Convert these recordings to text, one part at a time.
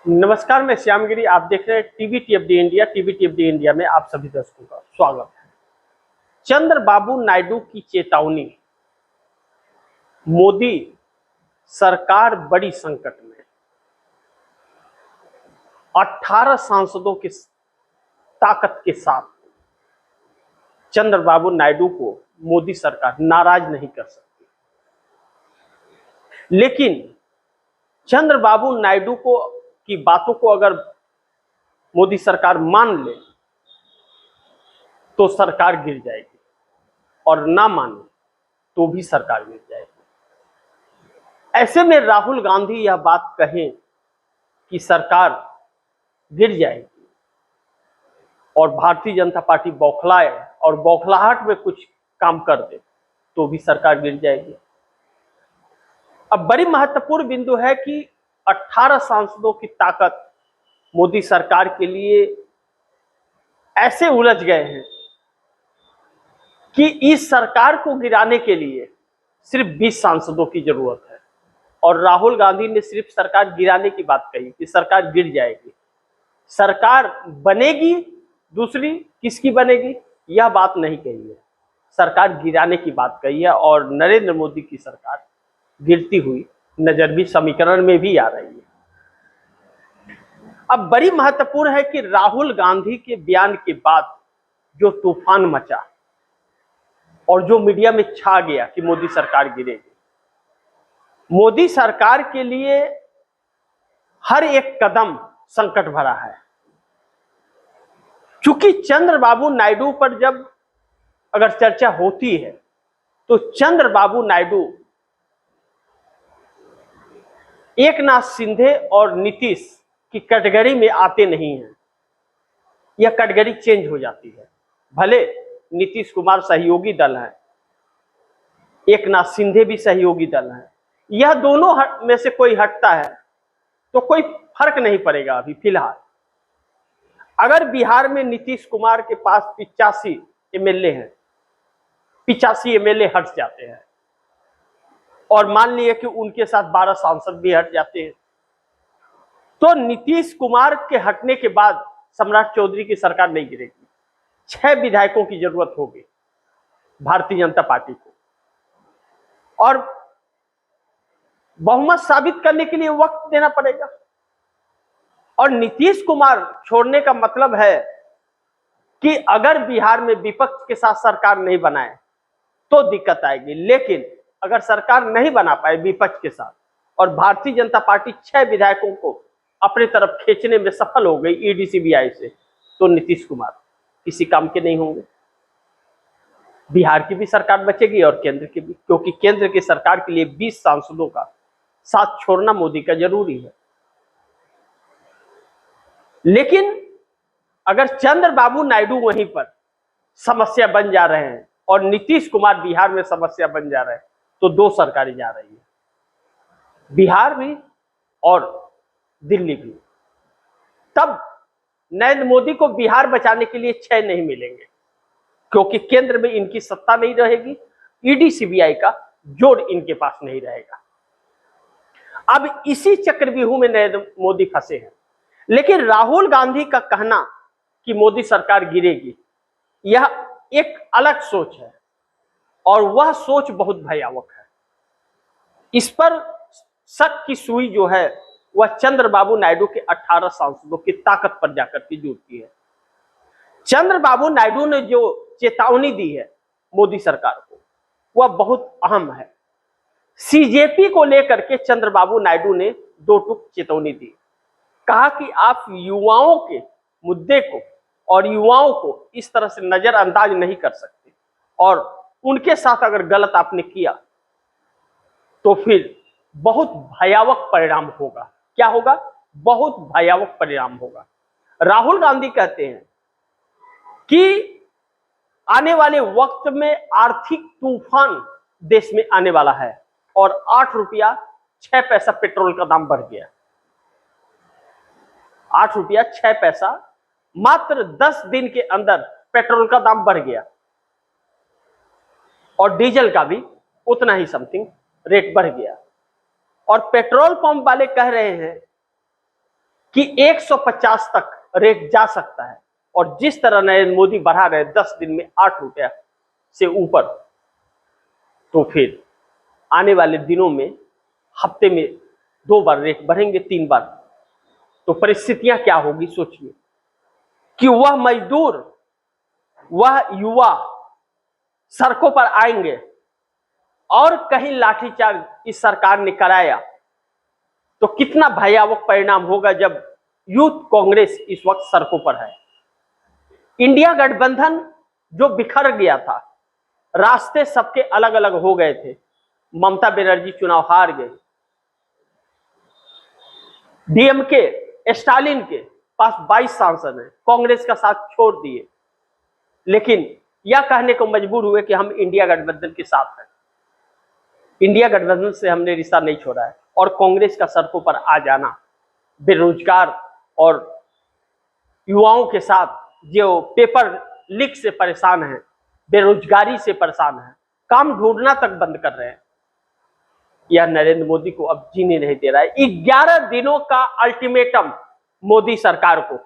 नमस्कार, मैं श्यामगिरी। आप देख रहे हैं टीवीटीएफडी इंडिया। टीवीटीएफडी इंडिया में आप सभी दर्शकों का स्वागत है। चंद्रबाबू नायडू की चेतावनी, मोदी सरकार बड़ी संकट में। 18 सांसदों की ताकत के साथ चंद्रबाबू नायडू को मोदी सरकार नाराज नहीं कर सकती, लेकिन चंद्रबाबू नायडू की बातों को अगर मोदी सरकार मान ले तो सरकार गिर जाएगी, और ना माने तो भी सरकार गिर जाएगी। ऐसे में राहुल गांधी यह बात कहें कि सरकार गिर जाएगी और भारतीय जनता पार्टी बौखलाए और बौखलाहट में कुछ काम कर दे तो भी सरकार गिर जाएगी। अब बड़ी महत्वपूर्ण बिंदु है कि 18 सांसदों की ताकत मोदी सरकार के लिए ऐसे उलझ गए हैं कि इस सरकार को गिराने के लिए सिर्फ 20 सांसदों की जरूरत है। और राहुल गांधी ने सिर्फ सरकार गिराने की बात कही कि सरकार गिर जाएगी। सरकार बनेगी, दूसरी किसकी बनेगी यह बात नहीं कही है। सरकार गिराने की बात कही है और नरेंद्र मोदी की सरकार गिरती हुई नजर भी समीकरण में भी आ रही है। अब बड़ी महत्वपूर्ण है कि राहुल गांधी के बयान के बाद जो तूफान मचा और जो मीडिया में छा गया कि मोदी सरकार गिरेगी, मोदी सरकार के लिए हर एक कदम संकट भरा है। क्योंकि चंद्रबाबू नायडू पर जब अगर चर्चा होती है तो चंद्रबाबू नायडू एकनाथ शिंदे और नीतीश की कैटेगरी में आते नहीं हैं। यह कैटेगरी चेंज हो जाती है। भले नीतीश कुमार सहयोगी दल है, एकनाथ शिंदे भी सहयोगी दल है, यह दोनों में से कोई हटता है तो कोई फर्क नहीं पड़ेगा। अभी फिलहाल अगर बिहार में नीतीश कुमार के पास 85 एमएलए हैं, 85 एमएलए हट जाते हैं और मान लिए कि उनके साथ 12 सांसद भी हट जाते हैं, तो नीतीश कुमार के हटने के बाद सम्राट चौधरी की सरकार नहीं गिरेगी। 6 विधायकों की जरूरत होगी भारतीय जनता पार्टी को, और बहुमत साबित करने के लिए वक्त देना पड़ेगा। और नीतीश कुमार छोड़ने का मतलब है कि अगर बिहार में विपक्ष के साथ सरकार नहीं बनाए तो दिक्कत आएगी, लेकिन अगर सरकार नहीं बना पाए विपक्ष के साथ और भारतीय जनता पार्टी 6 विधायकों को अपने तरफ खींचने में सफल हो गई ईडी सीबीआई से, तो नीतीश कुमार किसी काम के नहीं होंगे। बिहार की भी सरकार बचेगी और केंद्र की भी, क्योंकि केंद्र की सरकार के लिए 20 सांसदों का साथ छोड़ना मोदी का जरूरी है। लेकिन अगर चंद्रबाबू नायडू वहीं पर समस्या बन जा रहे हैं और नीतीश कुमार बिहार में समस्या बन जा रहे हैं, तो 2 सरकारें जा रही है, बिहार भी और दिल्ली भी। तब नरेंद्र मोदी को बिहार बचाने के लिए 6 नहीं मिलेंगे, क्योंकि केंद्र में इनकी सत्ता नहीं रहेगी, ईडी सीबीआई का जोड़ इनके पास नहीं रहेगा। अब इसी चक्रव्यूह में नरेंद्र मोदी फंसे हैं। लेकिन राहुल गांधी का कहना कि मोदी सरकार गिरेगी, यह एक अलग सोच है और वह सोच बहुत भयावह है। इस पर शक की सुई जो है वह चंद्रबाबू नायडू के 18 सांसदों की ताकत पर जाकर के जुड़ती है। चंद्रबाबू नायडू ने जो चेतावनी दी है मोदी सरकार को, वह बहुत अहम है। सीजेपी को लेकर के चंद्रबाबू नायडू ने 2 टूक चेतावनी दी। कहा कि आप युवाओं के मुद्दे को और युवाओं को इस तरह से नजरअंदाज नहीं कर सकते, और उनके साथ अगर गलत आपने किया तो फिर बहुत भयावह परिणाम होगा। क्या होगा? बहुत भयावह परिणाम होगा। राहुल गांधी कहते हैं कि आने वाले वक्त में आर्थिक तूफान देश में आने वाला है और 8 रुपया 6 पैसा पेट्रोल का दाम बढ़ गया। 8 रुपया 6 पैसा मात्र 10 दिन के अंदर पेट्रोल का दाम बढ़ गया, और डीजल का भी उतना ही समथिंग रेट बढ़ गया। और पेट्रोल पंप वाले कह रहे हैं कि 150 तक रेट जा सकता है, और जिस तरह नरेंद्र मोदी बढ़ा रहे 10 दिन में 8 रुपया से ऊपर, तो फिर आने वाले दिनों में हफ्ते में 2 बार रेट बढ़ेंगे, 3 बार, तो परिस्थितियां क्या होगी सोचिए कि वह मजदूर, वह युवा सड़कों पर आएंगे, और कहीं लाठीचार्ज इस सरकार ने कराया तो कितना भयावह परिणाम होगा जब यूथ कांग्रेस इस वक्त सड़कों पर है। इंडिया गठबंधन जो बिखर गया था, रास्ते सबके अलग अलग हो गए थे, ममता बनर्जी चुनाव हार गई, डीएमके स्टालिन के पास 22 सांसद हैं, कांग्रेस का साथ छोड़ दिए, लेकिन यह कहने को मजबूर हुए कि हम इंडिया गठबंधन के साथ हैं। इंडिया गठबंधन से हमने रिश्ता नहीं छोड़ा है, और कांग्रेस का सड़कों पर आ जाना बेरोजगार और युवाओं के साथ जो पेपर लीक से परेशान हैं, बेरोजगारी से परेशान हैं, काम ढूंढना तक बंद कर रहे हैं, यह नरेंद्र मोदी को अब जीने नहीं दे रहा है। 11 दिनों का अल्टीमेटम मोदी सरकार को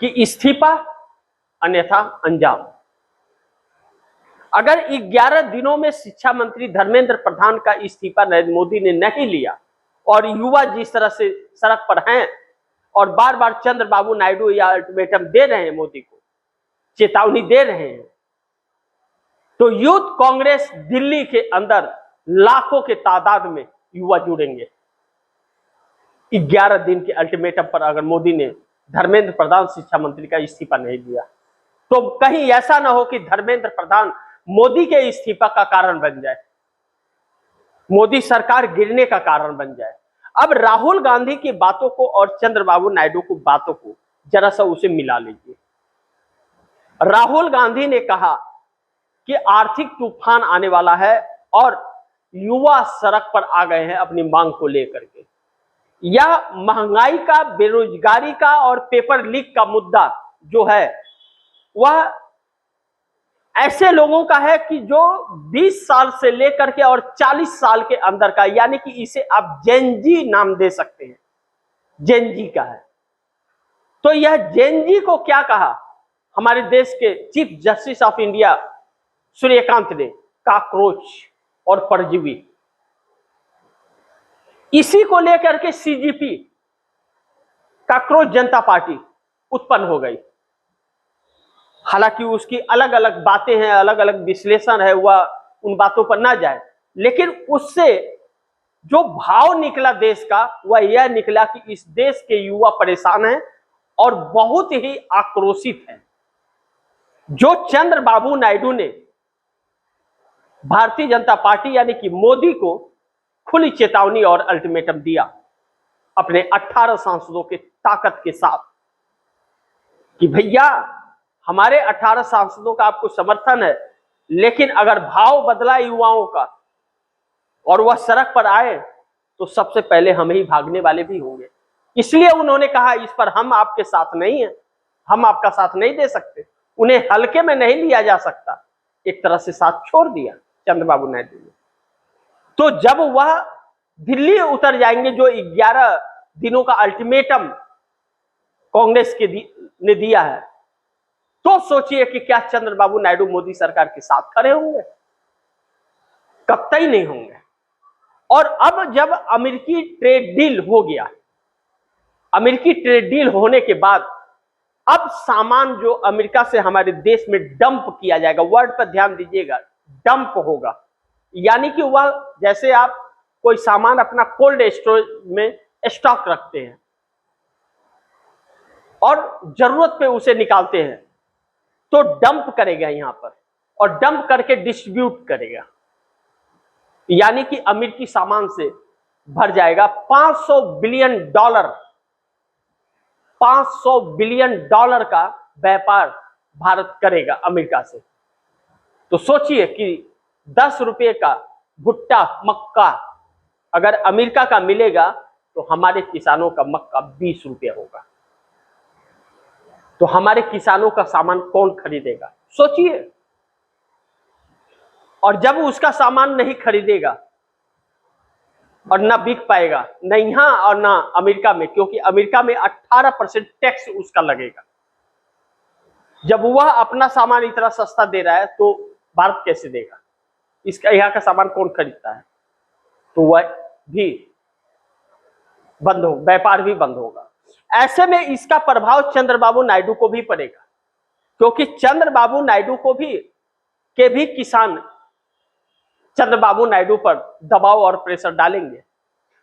कि इस्तीफा अन्यथा अंजाम। अगर 11 दिनों में शिक्षा मंत्री धर्मेंद्र प्रधान का इस्तीफा नरेंद्र मोदी ने नहीं लिया, और युवा जिस तरह से सड़क पर हैं और बार बार चंद्रबाबू नायडू यह अल्टीमेटम दे रहे हैं, मोदी को चेतावनी दे रहे हैं, तो यूथ कांग्रेस दिल्ली के अंदर लाखों के तादाद में युवा जुड़ेंगे। 11 दिन के अल्टीमेटम पर अगर मोदी ने धर्मेंद्र प्रधान शिक्षा मंत्री का इस्तीफा नहीं दिया, तो कहीं ऐसा ना हो कि धर्मेंद्र प्रधान मोदी के इस्तीफा का कारण बन जाए, मोदी सरकार गिरने का कारण बन जाए। अब राहुल गांधी की बातों को और चंद्रबाबू नायडू की बातों को जरा सा उसे मिला लीजिए। राहुल गांधी ने कहा कि आर्थिक तूफान आने वाला है और युवा सड़क पर आ गए हैं अपनी मांग को लेकर के। यह महंगाई का, बेरोजगारी का और पेपर लीक का मुद्दा जो है वह ऐसे लोगों का है कि जो 20 साल से लेकर के और 40 साल के अंदर का, यानी कि इसे आप जेनजी नाम दे सकते हैं, जेनजी का है। तो यह जेनजी को क्या कहा हमारे देश के chief justice of India Suryakant ने? काकरोच और परजीवी। इसी को लेकर के सीजीपी, काकरोच जनता पार्टी उत्पन्न हो गई। हालांकि उसकी अलग अलग बातें हैं, अलग अलग विश्लेषण है, वह उन बातों पर ना जाए, लेकिन उससे जो भाव निकला देश का वह यह निकला कि इस देश के युवा परेशान हैं और बहुत ही आक्रोशित हैं। जो चंद्रबाबू नायडू ने भारतीय जनता पार्टी यानी कि मोदी को खुली चेतावनी और अल्टीमेटम दिया अपने 18 सांसदों के ताकत के साथ कि भैया हमारे 18 सांसदों का आपको समर्थन है, लेकिन अगर भाव बदला युवाओं का और वह सड़क पर आए तो सबसे पहले हम ही भागने वाले भी होंगे। इसलिए उन्होंने कहा इस पर हम आपके साथ नहीं हैं, हम आपका साथ नहीं दे सकते, उन्हें हल्के में नहीं लिया जा सकता। एक तरह से साथ छोड़ दिया चंद्रबाबू नायडू ने। तो जब वह दिल्ली उतर जाएंगे, जो 11 दिनों का अल्टीमेटम कांग्रेस ने दिया है, तो सोचिए कि क्या चंद्रबाबू नायडू मोदी सरकार के साथ खड़े होंगे? कतई नहीं होंगे। और अब जब अमेरिकी ट्रेड डील हो गया, अमेरिकी ट्रेड डील होने के बाद अब सामान जो अमेरिका से हमारे देश में डंप किया जाएगा, वर्ड पर ध्यान दीजिएगा, डंप होगा, यानी कि वह जैसे आप कोई सामान अपना कोल्ड स्टोरेज में स्टॉक रखते हैं और जरूरत पे उसे निकालते हैं, तो डंप करेगा यहां पर, और डंप करके डिस्ट्रीब्यूट करेगा, यानी कि अमेरिकी सामान से भर जाएगा। $500 बिलियन का व्यापार भारत करेगा अमेरिका से। तो सोचिए कि 10 रुपये का भुट्टा मक्का अगर अमेरिका का मिलेगा तो हमारे किसानों का मक्का 20 रुपये होगा। तो हमारे किसानों का सामान कौन खरीदेगा? सोचिए। और जब उसका सामान नहीं खरीदेगा, और ना बिक पाएगा, न यहाँ और ना अमेरिका में, क्योंकि अमेरिका में 18% टैक्स उसका लगेगा। जब वह अपना सामान इतना सस्ता दे रहा है तो भारत कैसे देगा? इसका यहाँ का सामान कौन खरीदता है? तो वह भी बंद हो, व्यापार भी बंद होगा। ऐसे में इसका प्रभाव चंद्रबाबू नायडू को भी पड़ेगा, क्योंकि चंद्रबाबू नायडू को भी किसान चंद्रबाबू नायडू पर दबाव और प्रेशर डालेंगे।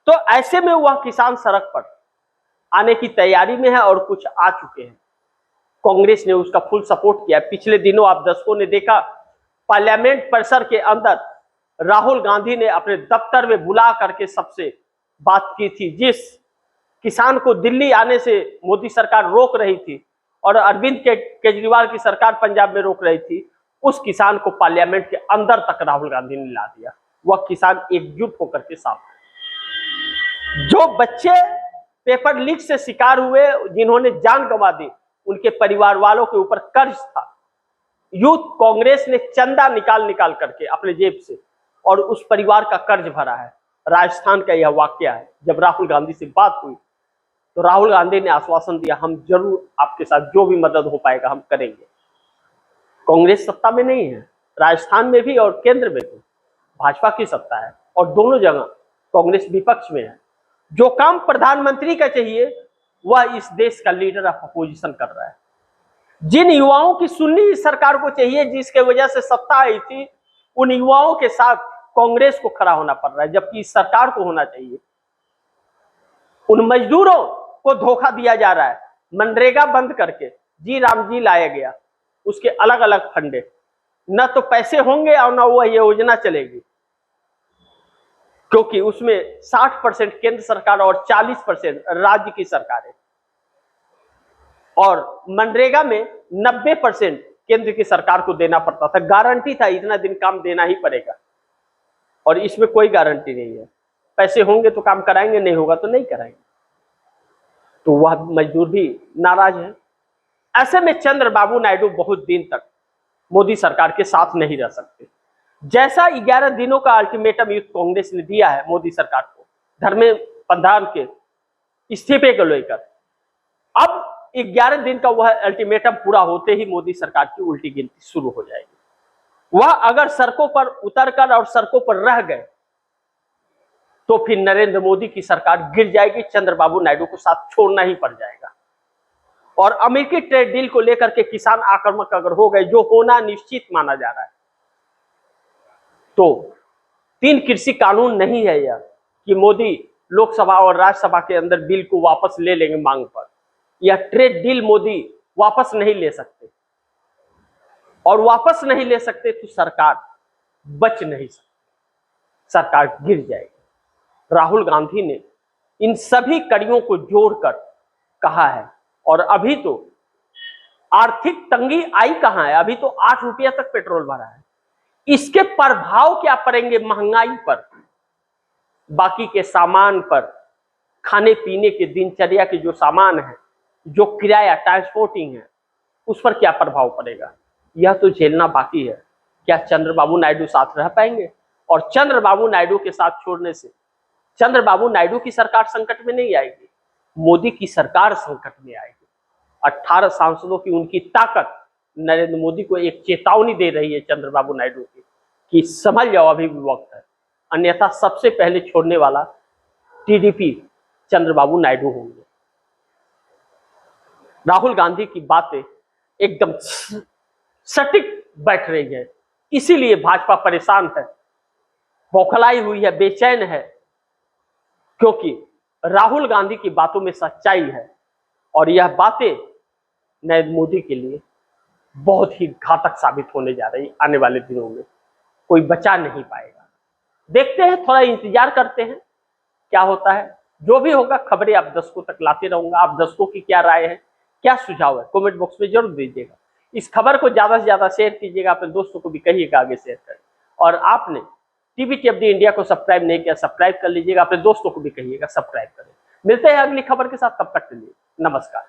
तो ऐसे में वह किसान सड़क पर आने की तैयारी में है और कुछ आ चुके हैं। कांग्रेस ने उसका फुल सपोर्ट किया। पिछले दिनों आप दर्शकों ने देखा, पार्लियामेंट परिसर के अंदर राहुल गांधी ने अपने दफ्तर में बुला करके सबसे बात की थी। जिस किसान को दिल्ली आने से मोदी सरकार रोक रही थी और अरविंद केजरीवाल की सरकार पंजाब में रोक रही थी, उस किसान को पार्लियामेंट के अंदर तक राहुल गांधी ने ला दिया। वह किसान एकजुट होकर के साथ है। जो बच्चे पेपर लीक से शिकार हुए, जिन्होंने जान गंवा दी, उनके परिवार वालों के ऊपर कर्ज था। यूथ कांग्रेस ने चंदा निकाल करके अपने जेब से और उस परिवार का कर्ज भरा है। राजस्थान का यह वाकया है। जब राहुल गांधी से बात हुई तो राहुल गांधी ने आश्वासन दिया, हम जरूर आपके साथ जो भी मदद हो पाएगा हम करेंगे। कांग्रेस सत्ता में नहीं है, राजस्थान में भी और केंद्र में भी भाजपा की सत्ता है, और दोनों जगह कांग्रेस विपक्ष में है। जो काम प्रधानमंत्री का चाहिए वह इस देश का लीडर ऑफ अपोजिशन कर रहा है। जिन युवाओं की सुननी इस सरकार को चाहिए, जिसके वजह से सत्ता आई थी, उन युवाओं के साथ कांग्रेस को खड़ा होना पड़ रहा है, जबकि इस सरकार को होना चाहिए। उन मजदूरों को धोखा दिया जा रहा है। मनरेगा बंद करके जी राम जी लाया गया, उसके अलग अलग फंडे, न तो पैसे होंगे और न वह योजना चलेगी, क्योंकि उसमें 60% केंद्र सरकार और 40% राज्य की सरकार है। और मनरेगा में 90% केंद्र की सरकार को देना पड़ता था। गारंटी था इतना दिन काम देना ही पड़ेगा, और इसमें कोई गारंटी नहीं है। पैसे होंगे तो काम कराएंगे, नहीं होगा तो नहीं कराएंगे। तो वह मजदूर भी नाराज है। ऐसे में चंद्रबाबू नायडू बहुत दिन तक मोदी सरकार के साथ नहीं रह सकते। जैसा 11 दिनों का अल्टीमेटम यूथ कांग्रेस ने दिया है मोदी सरकार को धर्मेंद्र प्रधान के इस्तीफे को लेकर, अब 11 दिन का वह अल्टीमेटम पूरा होते ही मोदी सरकार की उल्टी गिनती शुरू हो जाएगी। वह अगर सड़कों पर उतरकर और सड़कों पर रह गए तो फिर नरेंद्र मोदी की सरकार गिर जाएगी। चंद्रबाबू नायडू को साथ छोड़ना ही पड़ जाएगा। और अमेरिकी ट्रेड डील को लेकर के किसान आक्रामक अगर हो गए, जो होना निश्चित माना जा रहा है, तो 3 कृषि कानून नहीं है यह कि मोदी लोकसभा और राज्यसभा के अंदर बिल को वापस ले लेंगे मांग पर। यह ट्रेड डील मोदी वापस नहीं ले सकते, और वापस नहीं ले सकते तो सरकार बच नहीं सकती, सरकार गिर जाएगी। राहुल गांधी ने इन सभी कड़ियों को जोड़कर कहा है, और अभी तो आर्थिक तंगी आई कहां है? अभी तो 8 रुपया तक पेट्रोल भरा है। इसके प्रभाव क्या पड़ेंगे महंगाई पर, बाकी के सामान पर, खाने पीने के दिनचर्या के जो सामान है, जो किराया ट्रांसपोर्टिंग है, उस पर क्या प्रभाव पड़ेगा? यह तो झेलना बाकी है। क्या चंद्रबाबू नायडू साथ रह पाएंगे? और चंद्रबाबू नायडू के साथ छोड़ने से चंद्रबाबू नायडू की सरकार संकट में नहीं आएगी, मोदी की सरकार संकट में आएगी। 18 सांसदों की उनकी ताकत नरेंद्र मोदी को एक चेतावनी दे रही है चंद्रबाबू नायडू की कि समझ जाओ अभी भी वक्त है, अन्यथा सबसे पहले छोड़ने वाला टीडीपी चंद्रबाबू नायडू होंगे। राहुल गांधी की बातें एकदम सटीक बैठ रही है, इसीलिए भाजपा परेशान है, बौखलाई हुई है, बेचैन है, क्योंकि राहुल गांधी की बातों में सच्चाई है और यह बातें नरेंद्र मोदी के लिए बहुत ही घातक साबित होने जा रही। आने वाले दिनों में कोई बचा नहीं पाएगा। देखते हैं, थोड़ा इंतजार करते हैं क्या होता है। जो भी होगा खबरें आप दर्शकों तक लाते रहूंगा। आप दर्शकों की क्या राय है, क्या सुझाव है, कमेंट बॉक्स में जरूर दीजिएगा। इस खबर को ज्यादा से ज्यादा शेयर कीजिएगा, अपने दोस्तों को भी कहिएगा आगे शेयर करें। और आपने टीवी टीएफडी इंडिया को सब्सक्राइब नहीं किया, सब्सक्राइब कर लीजिएगा, अपने दोस्तों को भी कहिएगा सब्सक्राइब करें। मिलते हैं अगली खबर के साथ, तब तक के लिए नमस्कार।